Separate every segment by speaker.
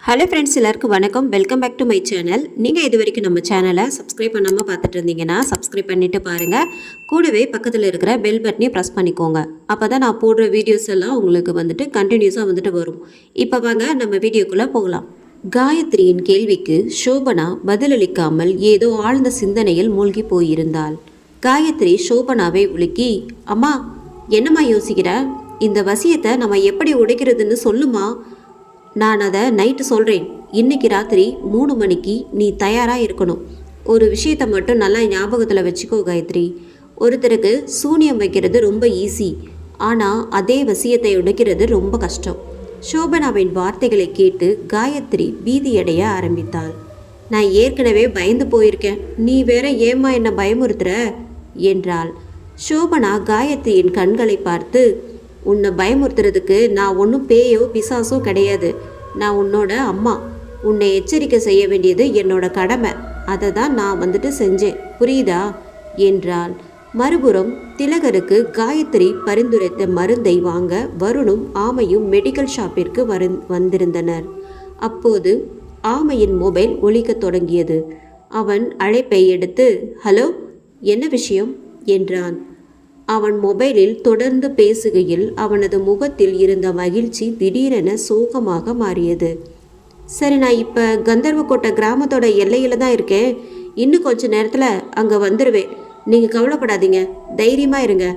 Speaker 1: Hello friends, எல்லாருக்கும் வணக்கம். Welcome back to my channel. நீங்கள் இது வரைக்கும் நம்ம சேனலை சப்ஸ்கிரைப் பண்ணாமல் பார்த்துட்டு இருந்தீங்கன்னா சப்ஸ்கிரைப் பண்ணிவிட்டு பாருங்கள். கூடவே பக்கத்தில் இருக்கிற பெல் பட்டனையும் ப்ரெஸ் பண்ணிக்கோங்க. அப்போ தான் நான் போடுற வீடியோஸ் எல்லாம் உங்களுக்கு கண்டினியூஸாக வரும். இப்போ வாங்க நம்ம வீடியோக்குள்ளே போகலாம். காயத்ரியின் கேள்விக்கு சோபனா பதிலளிக்காமல் ஏதோ ஆழ்ந்த சிந்தனையில் மூழ்கி போயிருந்தாள். காயத்ரி சோபனாவை உலுக்கி, அம்மா என்னம்மா யோசிக்கிற? இந்த வசியத்தை நம்ம எப்படி உடைக்கிறதுன்னு சொல்லுமா. நான் அதை நைட்டு சொல்கிறேன். இன்னைக்கு ராத்திரி 3 மணிக்கு நீ தயாராக இருக்கணும். ஒரு விஷயத்தை மட்டும் நல்லா ஞாபகத்தில் வச்சுக்கோ காயத்ரி. ஒருத்தருக்கு சூனியம் வைக்கிறது ரொம்ப ஈஸி, ஆனால் அதே வசியத்தை உடைக்கிறது ரொம்ப கஷ்டம். சோபனாவின் வார்த்தைகளை கேட்டு காயத்ரி பீதியடைய ஆரம்பித்தாள். நான் ஏற்கனவே பயந்து போயிருக்கேன், நீ வேற ஏம்மா என்ன பயமுறுத்துற என்றாள். சோபனா காயத்ரியின் கண்களை பார்த்து, உன்னை பயமுறுத்துறதுக்கு நான் ஒன்றும் பேயோ பிசாசோ கிடையாது. நான் உன்னோட அம்மா. உன்னை எச்சரிக்கை செய்ய வேண்டியது என்னோட கடமை. அதை தான் நான் செஞ்சேன், புரியுதா என்றாள். மறுபுறம் திலகருக்கு காயத்ரி பரிந்துரைத்த மருந்தை வாங்க வருணும் ஆமையும் மெடிக்கல் ஷாப்பிற்கு வந்திருந்தனர். அப்போது ஆமையின் மொபைல் ஒலிக்கத் தொடங்கியது. அவன் அழைப்பை எடுத்து, ஹலோ, என்ன விஷயம் என்றான். அவன் மொபைலில் தொடர்ந்து பேசுகையில் அவனது முகத்தில் இருந்த மகிழ்ச்சி திடீரென சோகமாக மாறியது. சரி, நான் இப்போ கந்தர்வக்கோட்டை கிராமத்தோட எல்லையில் தான் இருக்கேன். இன்னும் கொஞ்ச நேரத்தில் அங்கே வந்துடுவேன். நீங்கள் கவலைப்படாதீங்க, தைரியமாக இருங்க,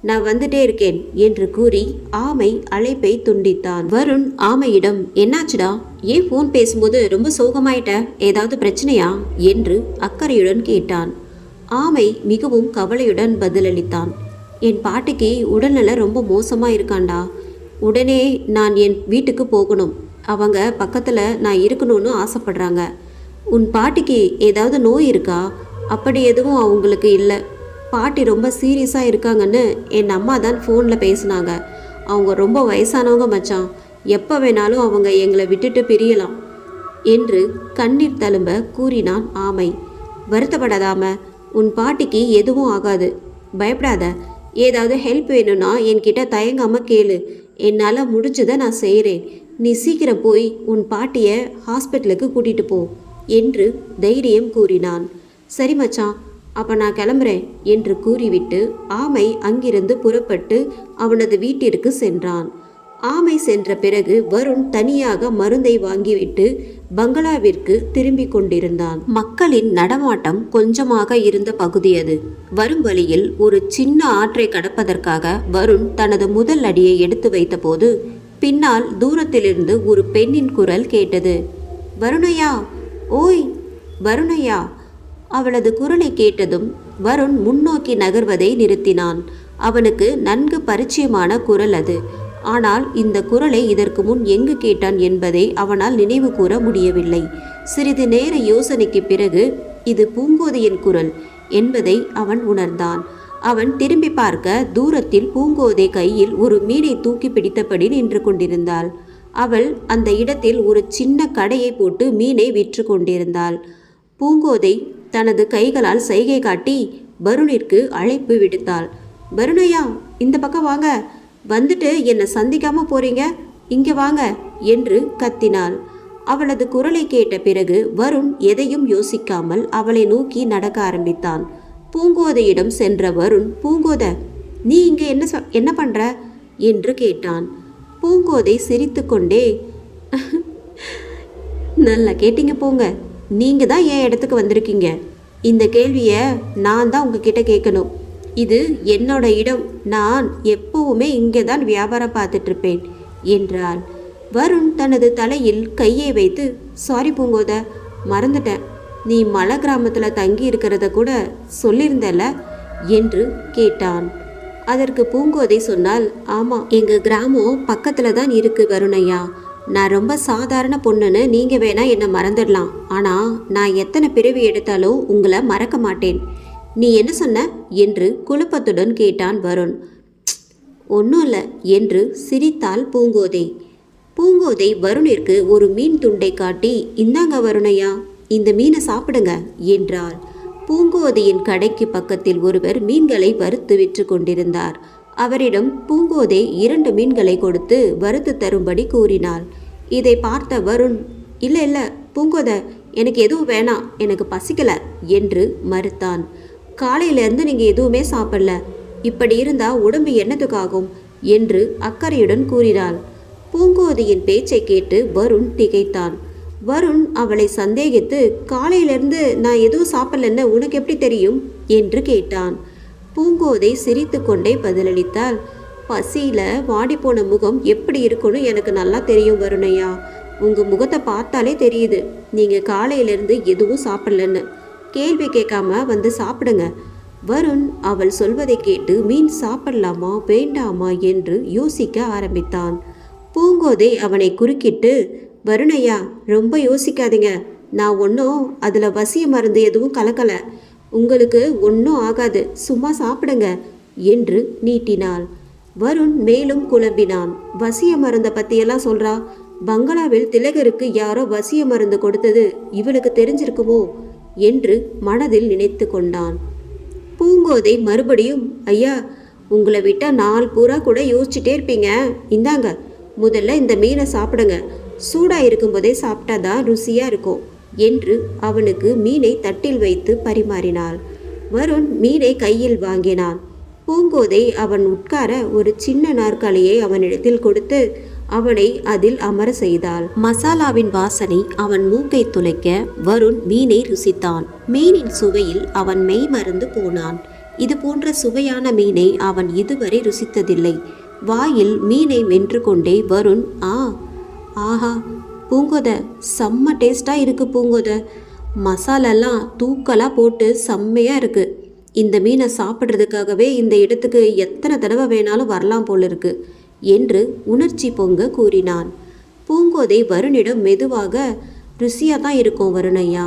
Speaker 1: நான் வந்துட்டே இருக்கேன் என்று கூறி ஆமை அழைப்பை துண்டித்தான். வருண் ஆமையிடம், என்னாச்சுடா, ஏன் ஃபோன் பேசும்போது ரொம்ப சோகமாயிட்ட? ஏதாவது பிரச்சனையா என்று அக்கறையுடன் கேட்டான். ஆமை மிகவும் கவலையுடன் பதிலளித்தான். என் பாட்டிக்கு உடல்நல ரொம்ப மோசமாக இருக்காண்டா. உடனே நான் என் வீட்டுக்கு போகணும். அவங்க பக்கத்தில் நான் இருக்கணும்னு ஆசைப்படுறாங்க. உன் பாட்டிக்கு ஏதாவது நோய் இருக்கா? அப்படி எதுவும் அவங்களுக்கு இல்லை. பாட்டி ரொம்ப சீரியஸாக இருக்காங்கன்னு என் அம்மா தான் ஃபோனில் பேசினாங்க. அவங்க ரொம்ப வயசானவங்க மச்சான். எப்போ வேணாலும் அவங்க எங்களை விட்டுட்டு பிரியலாம் என்று கண்ணீர் தழும்ப கூறினான் ஆமை. வருத்தப்படாதாம, உன் பாட்டிக்கு எதுவும் ஆகாது, பயப்படாத. ஏதாவது ஹெல்ப் வேணும்னா என்கிட்ட தயங்காமல் கேளு. என்னால் முடிஞ்சதை நான் செய்கிறேன். நீ சீக்கிரம் போய் உன் பாட்டியை ஹாஸ்பிட்டலுக்கு கூட்டிகிட்டு போ என்று தைரியம் கூறினான். சரி மச்சான், அப்போ நான் கிளம்புறேன் என்று கூறிவிட்டு ஆமை அங்கிருந்து புறப்பட்டு அவனது வீட்டிற்கு சென்றான். ஆமை சென்ற பிறகு வருண் தனியாக மருந்தை வாங்கிவிட்டு பங்களாவிற்கு திரும்பி கொண்டிருந்தான். மக்களின் நடமாட்டம் கொஞ்சமாக இருந்த பகுதி அது. வரும் வழியில் ஒரு சின்ன ஆற்றை கடப்பதற்காக வருண் தனது முதல் அடியை எடுத்து வைத்த போது பின்னால் தூரத்திலிருந்து ஒரு பெண்ணின் குரல் கேட்டது. வருணையா, ஓய் வருணையா. அவளது குரலை கேட்டதும் வருண் முன்னோக்கி நகர்வதை நிறுத்தினான். அவனுக்கு நன்கு பரிச்சயமான குரல் அது. ஆனால் இந்த குரலை இதற்கு முன் எங்கு கேட்டான் என்பதை அவனால் நினைவு கூற முடியவில்லை. சிறிது நேர யோசனைக்கு பிறகு இது பூங்கோதையின் குரல் என்பதை அவன் உணர்ந்தான். அவன் திரும்பி பார்க்க தூரத்தில் பூங்கோதை கையில் ஒரு மீனை தூக்கி பிடித்தபடி நின்று கொண்டிருந்தாள். அவள் அந்த இடத்தில் ஒரு சின்ன கடையை போட்டு மீனை விற்று கொண்டிருந்தாள். பூங்கோதை தனது கைகளால் சைகை காட்டி வருணிற்கு அழைப்பு விடுத்தாள். வருணையா, இந்த பக்கம் வாங்க, வந்துட்டு என்னை சந்திக்காம போறீங்க, இங்கே வாங்க என்று கத்தினாள். அவளது குரலை கேட்ட பிறகு வருண் எதையும் யோசிக்காமல் அவளை நோக்கி நடக்க ஆரம்பித்தான். பூங்கோதையிடம் சென்ற வருண், பூங்கோதை, நீ இங்கே என்ன பண்ற என்று கேட்டான். பூங்கோதை சிரித்து கொண்டே, நல்லா கேட்டீங்க போங்க, நீங்க தான் என் இடத்துக்கு வந்திருக்கீங்க. இந்த கேள்வியை நான் தான் உங்ககிட்ட கேட்கணும். இது என்னோட இடம். நான் எப்பவுமே இங்கே தான் வியாபாரம் பார்த்துட்ருப்பேன் என்றாள். வருண் தனது தலையில் கையை வைத்து, சாரி பூங்கோத, மறந்துட்டேன். நீ மலை கிராமத்தில் தங்கி இருக்கிறத கூட சொல்லியிருந்தல என்று கேட்டான். அதற்கு பூங்கோதை சொன்னால், ஆமாம், எங்கள் கிராமம் பக்கத்தில் தான் இருக்கு வருணையா. நான் ரொம்ப சாதாரண பொண்ணுன்னு நீங்கள் வேணா என்னை மறந்துடலாம். ஆனால் நான் எத்தனை பிறவி எடுத்தாலும் உங்களை மறக்க மாட்டேன். நீ என்ன சொன்ன என்று குழப்பத்துடன் கேட்டான் வருண். ஒன்றும் இல்லை என்று சிரித்தாள் பூங்கோதை. பூங்கோதை வருணிற்கு ஒரு மீன் துண்டை காட்டி, இந்தாங்க வருணையா, இந்த மீனை சாப்பிடுங்க என்றாள். பூங்கோதையின் கடைக்கு பக்கத்தில் ஒருவர் மீன்களை வறுத்து விற்று கொண்டிருந்தார். அவரிடம் பூங்கோதை 2 மீன்களை கொடுத்து வறுத்து தரும்படி கூறினாள். இதை பார்த்த வருண், இல்லை இல்லை பூங்கோதை, எனக்கு எதுவும் வேணாம், எனக்கு பசிக்கல என்று மறுத்தான். காலையிலேருந்து நீங்கள் எதுவுமே சாப்பிடல, இப்படி இருந்தால் உடம்பு என்னத்துக்காகும் என்று அக்கறையுடன் கூறினாள். பூங்கோதையின் பேச்சை கேட்டு வருண் திகைத்தான். வருண் அவளை சந்தேகித்து, காலையிலேருந்து நான் எதுவும் சாப்பிடலன்னு உனக்கு எப்படி தெரியும் என்று கேட்டான். பூங்கோதை சிரித்து கொண்டே பதிலளித்தாள். பசியில் வாடிப்போன முகம் எப்படி இருக்குன்னு எனக்கு நல்லா தெரியும் வருணையா. உங்கள் முகத்தை பார்த்தாலே தெரியுது நீங்கள் காலையிலேருந்து எதுவும் சாப்பிடலன்னு. கேள்வி கேட்காம வந்து சாப்பிடுங்க. வருண் அவள் சொல்வதை கேட்டு மீன் சாப்பிடலாமா வேண்டாமா என்று யோசிக்க ஆரம்பித்தான். பூங்கோதை அவனை குறுக்கிட்டு, வருணையா ரொம்ப யோசிக்காதீங்க, நான் ஒன்றும் அதில் வசிய மருந்து எதுவும் கலக்கலை, உங்களுக்கு ஒன்றும் ஆகாது, சும்மா சாப்பிடுங்க என்று நீட்டினாள். வருண் மேலும் குழம்பினான். வசிய மருந்தை பற்றியெல்லாம் சொல்கிறா. பங்களாவில் திலகருக்கு யாரோ வசிய மருந்து கொடுத்தது இவளுக்கு தெரிஞ்சிருக்குமோ என்று மனதில் நினைத்து கொண்டான். பூங்கோதை மறுபடியும், ஐயா உங்களை விட்டால் நாள் பூரா கூட யோசிச்சுட்டே இருப்பீங்க, இந்தாங்க முதல்ல இந்த மீனை சாப்பிடுங்க, சூடாக இருக்கும்போதே சாப்பிட்டாதான் ருசியாக இருக்கும் என்று அவனுக்கு மீனை தட்டில் வைத்து பரிமாறினாள். வருண் மீனை கையில் வாங்கினான். பூங்கோதை அவன் உட்கார ஒரு சின்ன நாற்காலியை அவனிடத்தில் கொடுத்து அவனை அதில் அமர செய்தாள். மசாலாவின் வாசனை அவன் மூக்கை துளைக்க வருண் மீனை ருசித்தான். மீனின் சுவையில் அவன் மெய் மறந்து போனான். இது போன்ற சுவையான மீனை அவன் இதுவரை ருசித்ததில்லை. வாயில் மீனை மென்று கொண்டே வருண், ஆஹா பூங்கோதை, செம்ம டேஸ்டாக இருக்குது பூங்கோதை, மசாலெல்லாம் தூக்கலாக போட்டு செம்மையாக இருக்குது. இந்த மீனை சாப்பிட்றதுக்காகவே இந்த இடத்துக்கு எத்தனை தடவை வேணாலும் வரலாம் போல இருக்கு என்று உணர்ச்சி பொங்க கூறினான். பூங்கோதை வருணிடம் மெதுவாக, ருசியாக தான் இருக்கும் வருணையா,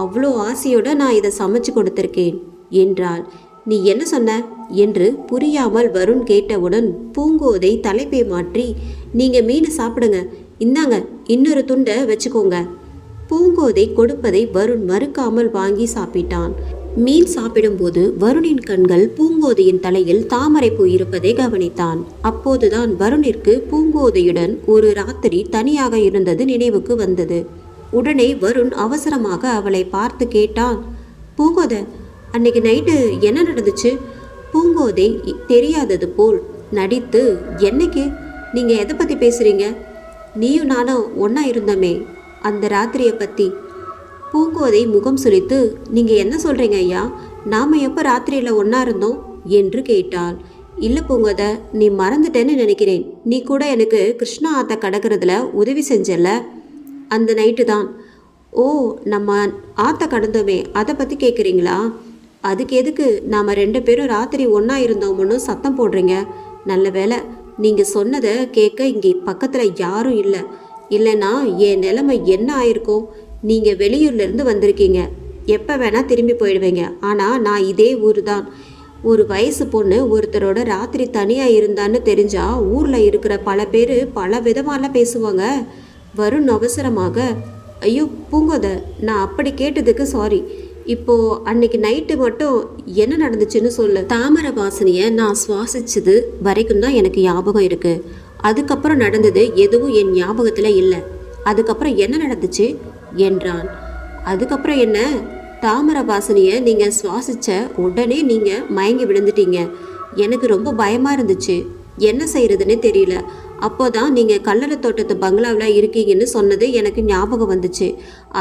Speaker 1: அவ்வளோ ஆசையோடு நான் இதை சமைச்சு கொடுத்துருக்கேன் என்றாள். நீ என்ன சொன்ன என்று புரியாமல் வருண் கேட்டவுடன் பூங்கோதை தலைப்பை மாற்றி, நீங்கள் மீனை சாப்பிடுங்க, இந்தாங்க இன்னொரு துண்டை வச்சுக்கோங்க. பூங்கோதை கொடுப்பதை வருண் மறுக்காமல் வாங்கி சாப்பிட்டான். மீன் சாப்பிடும்போது வருணின் கண்கள் பூங்கோதையின் தலையில் தாமரை பூ இருப்பதை கவனித்தான். அப்போதுதான் வருணிற்கு பூங்கோதையுடன் ஒரு ராத்திரி தனியாக இருந்தது நினைவுக்கு வந்தது. உடனே வருண் அவசரமாக அவளை பார்த்து கேட்டான், பூங்கோதை, அன்னைக்கு நைட்டு என்ன நடந்துச்சு? பூங்கோதை தெரியாதது போல் நடித்து, என்னைக்கு? நீங்கள் எதை பற்றி பேசுகிறீங்க? நீயும் நானும் ஒன்றா இருந்தோமே, அந்த ராத்திரியை பற்றி. பூங்கோதை முகம் சுளித்து, நீங்கள் என்ன சொல்கிறீங்க ஐயா, நாம் எப்போ ராத்திரியில் ஒன்றா இருந்தோம் என்று கேட்டாள். இல்லை பூங்கோதை, நீ மறந்துட்டேன்னு நினைக்கிறேன், நீ கூட எனக்கு கிருஷ்ணா ஆற்ற கடக்கிறதுல உதவி செஞ்சல, அந்த நைட்டு தான். ஓ, நம்ம ஆற்ற கடந்தோமே, அதை பற்றி கேட்குறீங்களா? அதுக்கு எதுக்கு நாம் 2 பேரும் ராத்திரி ஒன்றா இருந்தோம்னு சத்தம் போடுறீங்க? நல்ல வேலை நீங்கள் சொன்னதை கேட்க இங்கே பக்கத்தில் யாரும் இல்லை, இல்லைன்னா என் நிலைமை என்ன ஆயிருக்கும்? நீங்கள் வெளியூர்லேருந்து வந்திருக்கீங்க, எப்போ வேணால் திரும்பி போயிடுவீங்க. ஆனால் நான் இதே ஊர் தான். ஒரு வயசு பொண்ணு ஒருத்தரோட ராத்திரி தனியாக இருந்தான்னு தெரிஞ்சால் ஊரில் இருக்கிற பல பேர் பல விதமாலாம் பேசுவாங்க. வருண் அவசரமாக, ஐயோ பூங்கோதை, நான் அப்படி கேட்டதுக்கு சாரி. இப்போது அன்னைக்கு நைட்டு மட்டும் என்ன நடந்துச்சுன்னு சொல்லு. தாமரை வாசனையை நான் சுவாசிச்சது வரைக்கும் தான் எனக்கு ஞாபகம் இருக்குது. அதுக்கப்புறம் நடந்தது எதுவும் என் ஞாபகத்தில் இல்லை. அதுக்கப்புறம் என்ன நடந்துச்சு என்றான். அதுக்கப்புறம் என்ன? தாமரை வாசனையை நீங்கள் சுவாசித்த உடனே நீங்கள் மயங்கி விழுந்துட்டீங்க. எனக்கு ரொம்ப பயமாக இருந்துச்சு, என்ன செய்கிறதுன்னு தெரியல. அப்போ தான் நீங்கள் கல்லறை தோட்டத்து பங்களாவில் இருக்கீங்கன்னு சொன்னது எனக்கு ஞாபகம் வந்துச்சு.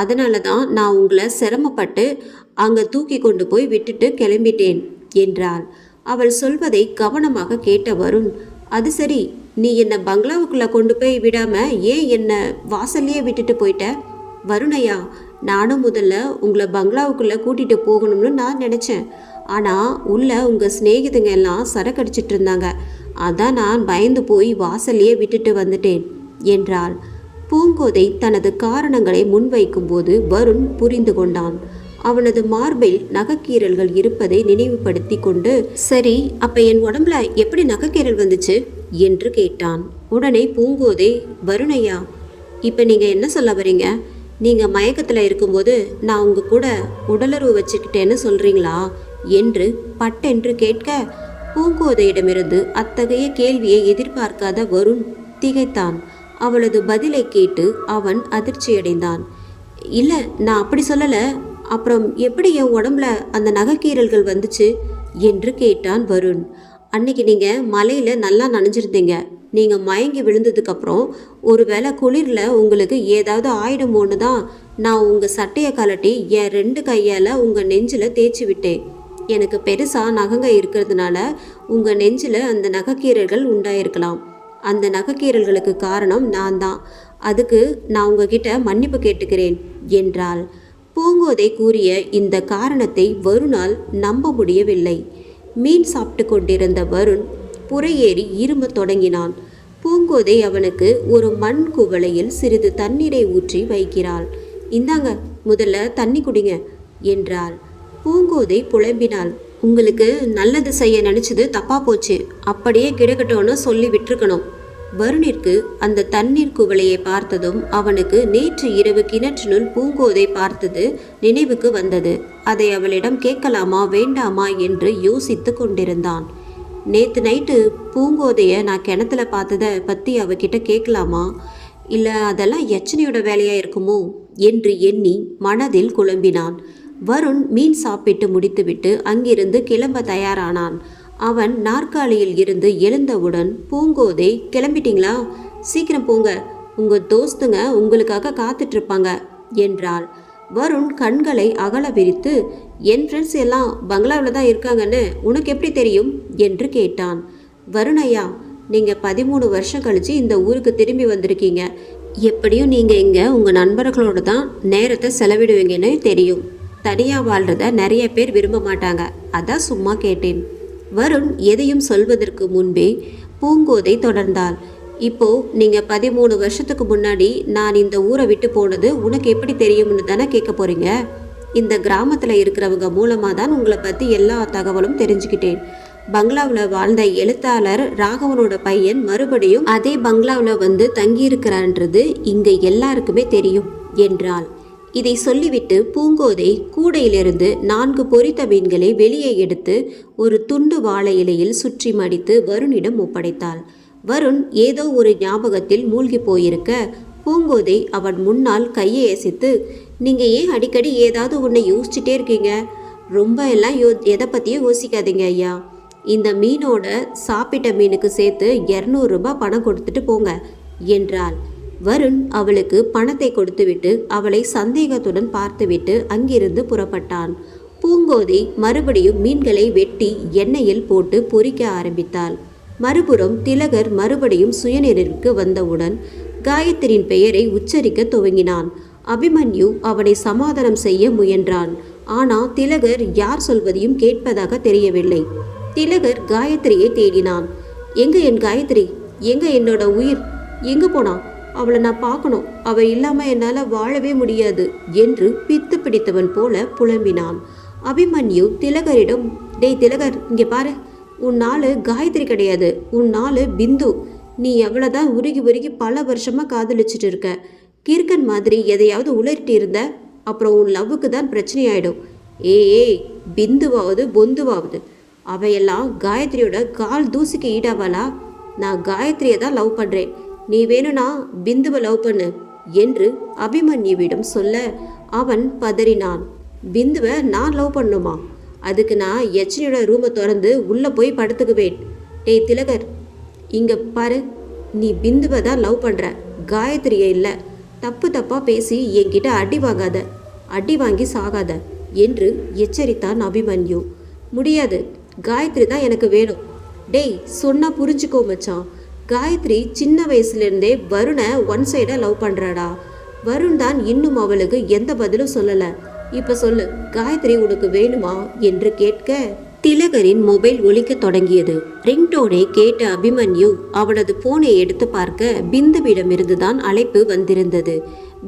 Speaker 1: அதனால தான் நான் உங்களை சிரமப்பட்டு அங்கே தூக்கி கொண்டு போய் விட்டுட்டு கிளம்பிட்டேன் என்றாள். அவள் சொல்வதை கவனமாக கேட்ட வருண், அது சரி, நீ என்னை பங்களாவுக்குள்ளே கொண்டு போய் விடாமல் ஏன் என்னை வாசல்லையே விட்டுட்டு போயிட்ட? வருணையா, நானும் முதல்ல உங்களை பங்களாவுக்குள்ளே கூட்டிகிட்டு போகணும்னு நான் நினச்சேன். ஆனால் உள்ள உங்கள் சிநேகிதங்க எல்லாம் சரக்கடிச்சிட்டு இருந்தாங்க. அதான் நான் பயந்து போய் வாசல்லையே விட்டுட்டு வந்துட்டேன் என்றாள். பூங்கோதை தனது காரணங்களை முன்வைக்கும்போது வருண் புரிந்து கொண்டான். அவனது மார்பில் நகைக்கீரல்கள் இருப்பதை நினைவுபடுத்தி கொண்டு, சரி, அப்போ என் உடம்புல எப்படி நகைக்கீரல் வந்துச்சு என்று கேட்டான். உடனே பூங்கோதை, வருணையா, இப்போ நீங்கள் என்ன சொல்ல வரீங்க? நீங்கள் மயக்கத்தில் இருக்கும்போது நான் உங்கள் கூட உடலுறவு வச்சுக்கிட்டேன்னு சொல்கிறீங்களா என்று பட்டென்று கேட்க, பூங்கோதையிடமிருந்து அத்தகைய கேள்வியை எதிர்பார்க்காத வருண் திகைத்தான். அவளது பதிலை கேட்டு அவன் அதிர்ச்சியடைந்தான். இல்லை, நான் அப்படி சொல்லலை. அப்புறம் எப்படி என் உடம்புல அந்த நகைக்கீறல்கள் வந்துச்சு என்று கேட்டான் வருண். அன்னைக்கு நீங்கள் மலையில் நல்லா நனைஞ்சிருந்தீங்க. நீங்கள் மயங்கி விழுந்ததுக்கப்புறம் ஒருவேளை குளிரில் உங்களுக்கு ஏதாவது ஆயிடுமோன்னு தான் நான் உங்கள் சட்டையை கலட்டி என் 2 கையால் உங்கள் நெஞ்சில் தேய்ச்சி விட்டேன். எனக்கு பெருசாக நகங்க இருக்கிறதுனால உங்கள் நெஞ்சில் அந்த நகைக்கீறல்கள் உண்டாயிருக்கலாம். அந்த நகைக்கீறல்களுக்கு காரணம் நான் தான். அதுக்கு நான் உங்ககிட்ட மன்னிப்பு கேட்டுக்கிறேன் என்றாள். பூங்கோதை கூறிய இந்த காரணத்தை வருணால் நம்ப முடியவில்லை. மீன் சாப்பிட்டு கொண்டிருந்த வருண் புறையேறி இரும தொடங்கினான். பூங்கோதை அவனுக்கு ஒரு மண் குவளையில் சிறிது தண்ணீரை ஊற்றி வைக்கிறாள். இந்தாங்க, முதல்ல தண்ணி குடிங்க என்றாள். பூங்கோதை புலம்பினாள். உங்களுக்கு நல்லது செய்ய நினைச்சது தப்பா போச்சு. அப்படியே கிடக்கட்டோன்னு சொல்லி விட்டுருக்கணும். வருணிற்கு அந்த தண்ணீர் குவளையை பார்த்ததும் அவனுக்கு நேற்று இரவு கிணற்றினுள் பூங்கோதை பார்த்தது நினைவுக்கு வந்தது. அதை அவளிடம் கேட்கலாமா வேண்டாமா என்று யோசித்து கொண்டிருந்தான். நேற்று நைட்டு பூங்கோதையை நான் கிணத்துல பார்த்ததை பற்றி அவகிட்ட கேட்கலாமா, இல்லை அதெல்லாம் யட்சணியோட வேலையாக இருக்குமோ என்று எண்ணி மனதில் குழம்பினான். வருண் மீன் சாப்பிட்டு முடித்துவிட்டு அங்கிருந்து கிளம்ப தயாரானான். அவன் நாற்காலியில் இருந்து எழுந்தவுடன் பூங்கோதை, கிளம்பிட்டீங்களா? சீக்கிரம் போங்க, உங்கள் தோஸ்துங்க உங்களுக்காக காத்துட்ருப்பாங்க என்றாள். வருண் கண்களை அகல விரித்து, என் ஃப்ரெண்ட்ஸ் எல்லாம் பங்களாவில் தான் இருக்காங்கன்னு உனக்கு எப்படி தெரியும் என்று கேட்டான். வருண் ஐயா, நீங்கள் 13 வருஷம் கழித்து இந்த ஊருக்கு திரும்பி வந்திருக்கீங்க. எப்படியும் நீங்கள் இங்கே உங்கள் நண்பர்களோடு தான் நேரத்தை செலவிடுவீங்கன்னு தெரியும். தனியாக வாழ்கிறத நிறைய பேர் விரும்ப மாட்டாங்க, அதான் சும்மா கேட்டேன். வருண் எதையும் சொல்வதற்கு முன்பே பூங்கோதை தொடர்ந்தாள். இப்போ நீங்கள் 13 வருஷத்துக்கு முன்னாடி நான் இந்த ஊரை விட்டு போனது உனக்கு எப்படி தெரியும்னு தானே கேட்க போறீங்க. இந்த கிராமத்தில் இருக்கிறவங்க மூலமாக தான் உங்களை பற்றி எல்லா தகவலும் தெரிஞ்சுக்கிட்டேன். பங்களாவில் வாழ்ந்த எழுத்தாளர் ராகவனோட பையன் மறுபடியும் அதே பங்களாவில் வந்து தங்கியிருக்கிறான்றது இங்கே எல்லாருக்குமே தெரியும் என்றாள். இதை சொல்லிவிட்டு பூங்கோதை கூடையிலிருந்து 4 பொரித்த மீன்களை வெளியே எடுத்து ஒரு துண்டு வாழை இலையில் சுற்றி மடித்து வருணிடம் ஒப்படைத்தாள். வருண் ஏதோ ஒரு ஞாபகத்தில் மூழ்கி போயிருக்க பூங்கோதை அவன் முன்னால் கையை அசைத்து, நீங்கள் ஏன் அடிக்கடி ஏதாவது ஒன்று யோசிச்சுட்டே இருக்கீங்க? ரொம்ப எல்லாம் எதை பற்றியும் யோசிக்காதீங்க ஐயா. இந்த மீனோட சாப்பிட்ட மீனுக்கு சேர்த்து 200 ரூபாய் பணம் கொடுத்துட்டு போங்க என்றாள். வருண் அவளுக்கு பணத்தை கொடுத்துவிட்டு அவளை சந்தேகத்துடன் பார்த்துவிட்டு அங்கிருந்து புறப்பட்டான். பூங்கோதை மறுபடியும் மீன்களை வெட்டி எண்ணெயில் போட்டு பொரிக்க ஆரம்பித்தாள். மறுபுறம் திலகர் மறுபடியும் சுயநினைவுக்கு வந்தவுடன் காயத்ரியின் பெயரை உச்சரிக்க துவங்கினான். அபிமன்யு அவனை சமாதானம் செய்ய முயன்றான். ஆனால் திலகர் யார் சொல்வதையும் கேட்பதாக தெரியவில்லை. திலகர் காயத்ரியை தேடினான். எங்க என் காயத்ரி? எங்க என்னோட உயிர்? எங்க போனா? அவளை நான் பார்க்கணும். அவள் இல்லாமல் என்னால் வாழவே முடியாது என்று பித்து பிடித்தவன் போல புலம்பினான். அபிமன்யு திலகரிடம், டேய் திலகர், இங்கே பாரு, உன் நாள் காயத்ரி கிடையாது, உன் நாள் பிந்து. நீ எவ்வளோதான் உருகி உருகி பல வருஷமாக காதலிச்சுட்டு இருக்க. கிறுக்கன் மாதிரி எதையாவது உளறிட்டு இருந்த அப்புறம் உன் லவ்வுக்கு தான் பிரச்சனை ஆகிடும். ஏய், பிந்துவாவது பொந்துவாவது அவையெல்லாம் காயத்ரியோட கால் தூசிக்கு ஈடாவாளா? நான் காயத்ரியை தான் லவ் பண்ணுறேன். நீ வேணும்னா பிந்துவை லவ் பண்ணு என்று அபிமன்யுவிடம் சொல்ல அவன் பதறினான். பிந்துவை நான் லவ் பண்ணுமா? அதுக்கு நான் யட்சணியோட ரூமை திறந்து உள்ளே போய் படுத்துக்குவேன். டேய் திலகர், இங்கே பாரு, நீ பிந்துவை தான் லவ் பண்ணுற, காயத்ரியை இல்லை. தப்பு தப்பாக பேசி என்கிட்ட அடி வாங்காத, அடி வாங்கி சாகாத என்று எச்சரித்தான் அபிமன்யு. முடியாது, காயத்ரி தான் எனக்கு வேணும். டேய், சொன்னால் புரிஞ்சுக்கோ மச்சான். காயத்ரி சின்ன வயசுலேருந்தே வருணை ஒன் சைடாக லவ் பண்ணுறாடா. வருண் தான் இன்னும் அவளுக்கு எந்த பதிலும் சொல்லலை. இப்போ சொல்லு, காயத்ரி உனக்கு வேணுமா என்று கேட்க திலகரின் மொபைல் ஒலிக்க தொடங்கியது. ரிங்டோனை கேட்ட அபிமன்யு அவனது போனை எடுத்து பார்க்க பிந்துவிடமிருந்து தான் அழைப்பு வந்திருந்தது.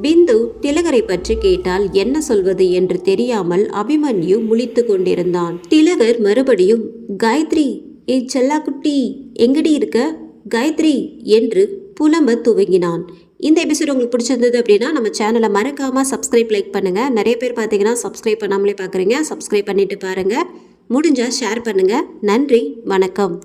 Speaker 1: பிந்து திலகரை பற்றி கேட்டால் என்ன சொல்வது என்று தெரியாமல் அபிமன்யு முழித்து கொண்டிருந்தான். திலகர் மறுபடியும், காயத்ரி, ஏ செல்லா குட்டி, எங்கடி இருக்க காயத்ரி என்று புலம்ப துவங்கினான். இந்த எபிசோட் உங்களுக்கு பிடிச்சிருந்தது அப்படின்னா நம்ம சேனலை மறக்காமல் சப்ஸ்கிரைப், லைக் பண்ணுங்கள். நிறைய பேர் பார்த்தீங்கன்னா சப்ஸ்கிரைப் பண்ணாமலே பார்க்குறீங்க. சப்ஸ்கிரைப் பண்ணிவிட்டு பாருங்கள். முடிஞ்சால் ஷேர் பண்ணுங்கள். நன்றி, வணக்கம்.